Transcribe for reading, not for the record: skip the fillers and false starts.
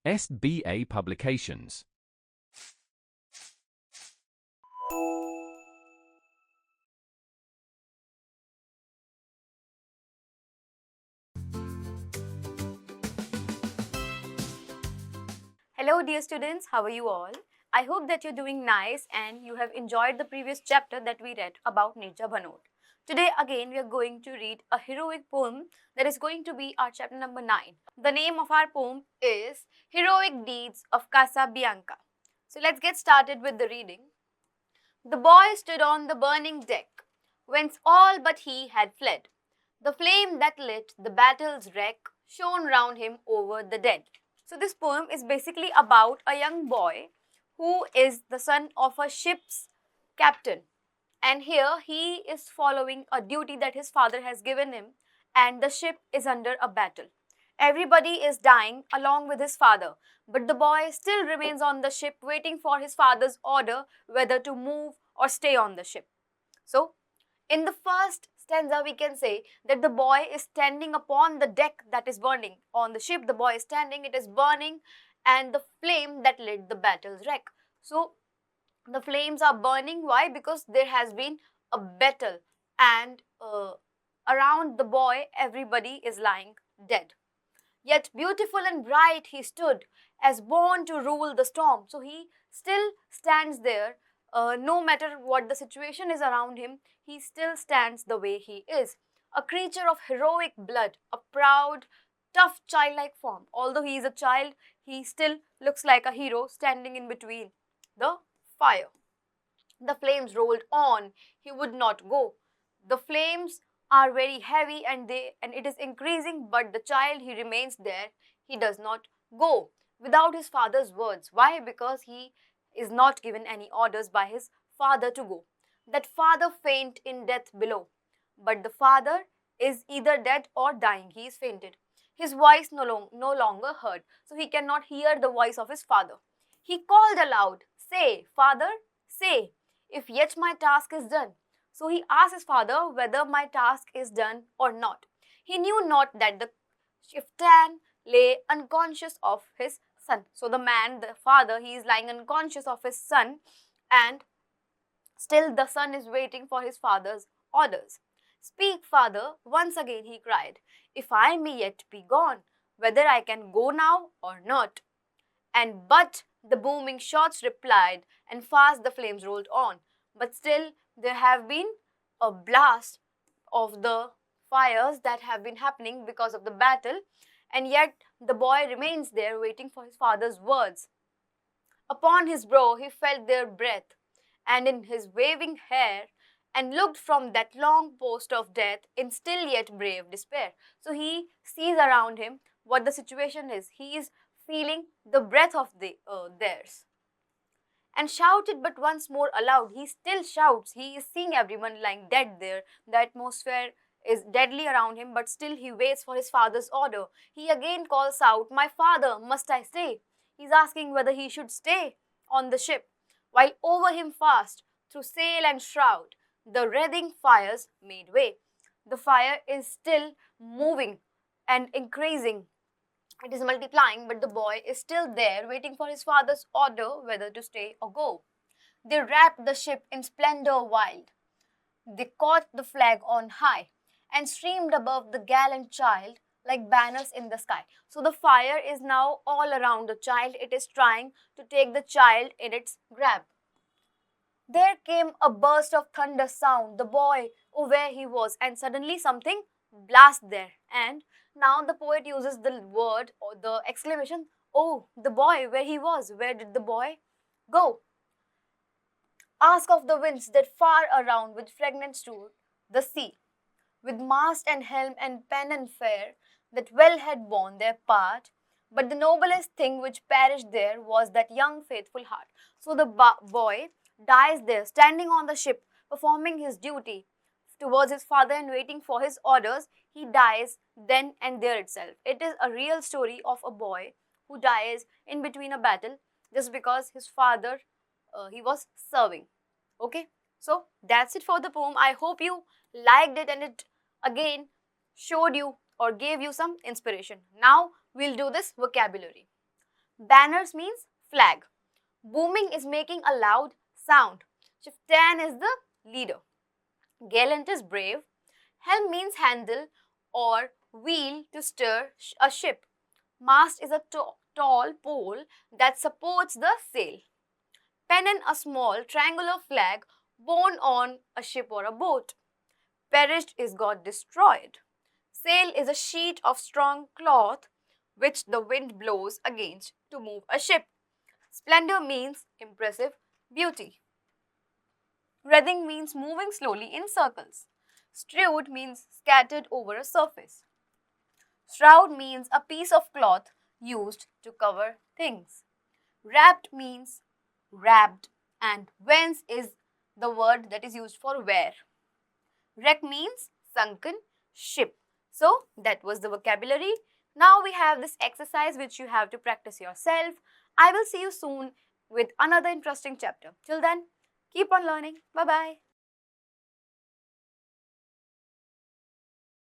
SBA Publications. Hello dear students, how are you all? I hope that you're doing nice and you have enjoyed the previous chapter that we read about Nirja Bhanot. Today again we are going to read a heroic poem that is going to be our chapter number 9. The name of our poem is Heroic Deeds of Casabianca. So let's get started with the reading. The boy stood on the burning deck, whence all but he had fled. The flame that lit the battle's wreck shone round him over the dead. So this poem is basically about a young boy who is the son of a ship's captain. And here he is following a duty that his father has given him, and the ship is under a battle. Everybody is dying along with his father, but the boy still remains on the ship waiting for his father's order whether to move or stay on the ship. So, in the first stanza, we can say that the boy is standing upon the deck that is burning. On the ship, the boy is standing, it is burning, and the flame that lit the battle's wreck. So, the flames are burning. Why? Because there has been a battle, and around the boy, everybody is lying dead. Yet beautiful and bright he stood, as born to rule the storm. So he still stands there, no matter what the situation is around him, he still stands the way he is. A creature of heroic blood, a proud, tough, childlike form. Although he is a child, he still looks like a hero standing in between the fire. The flames rolled on, he would not go. The flames are very heavy and it is increasing, but the child, he remains there, he does not go without his father's words. Why? Because he is not given any orders by his father to go. That father faint in death below, but the father is either dead or dying, he is fainted. His voice no longer heard, so he cannot hear the voice of his father. He called aloud, say, father, say, if yet my task is done. So he asked his father whether my task is done or not. He knew not that the chieftain lay unconscious of his son. So the man, the father, he is lying unconscious of his son, and still the son is waiting for his father's orders. Speak, father, once again he cried, if I may yet be gone, whether I can go now or not. And but the booming shots replied, and fast the flames rolled on. But still, there have been a blast of the fires that have been happening because of the battle, and yet the boy remains there waiting for his father's words. Upon his brow he felt their breath, and in his waving hair, and looked from that long post of death in still yet brave despair. So he sees around him what the situation is. He is feeling the breath of theirs, and shouted but once more aloud. He still shouts. He is seeing everyone lying dead there. The atmosphere is deadly around him, but still he waits for his father's order. He again calls out, my father, must I stay? He's asking whether he should stay on the ship, while over him fast, through sail and shroud, the wreathing fires made way. The fire is still moving and increasing, it is multiplying, but the boy is still there waiting for his father's order whether to stay or go. They wrapped the ship in splendor wild. They caught the flag on high and streamed above the gallant child like banners in the sky. So the fire is now all around the child. It is trying to take the child in its grab. There came a burst of thunder sound. The boy, oh, where he was, and suddenly something blast there. And now the poet uses the word or the exclamation, oh, the boy, where he was. Where did the boy go? Ask of the winds that far around with fragrance stood the sea, with mast and helm and pennon fair, that well had borne their part. But the noblest thing which perished there was that young faithful heart. So the boy dies there, standing on the ship, performing his duty towards his father and waiting for his orders. He dies then and there itself. It is a real story of a boy who dies in between a battle just because his father he was serving. Okay, so that's it for the poem. I hope you liked it and it again showed you or gave you some inspiration. Now we'll do this vocabulary. Banners means flag. Booming is making a loud sound. Chieftain is the leader. Gallant is brave. Helm means handle or wheel to steer a ship. Mast is a tall pole that supports the sail. Pennon, a small triangular flag borne on a ship or a boat. Perished is got destroyed. Sail is a sheet of strong cloth which the wind blows against to move a ship. Splendor means impressive beauty. Wreathing means moving slowly in circles. Strewed means scattered over a surface. Shroud means a piece of cloth used to cover things. Wrapped means wrapped, and whence is the word that is used for where. Wreck means sunken ship. So that was the vocabulary. Now we have this exercise which you have to practice yourself. I will see you soon with another interesting chapter. Till then, keep on learning. Bye bye.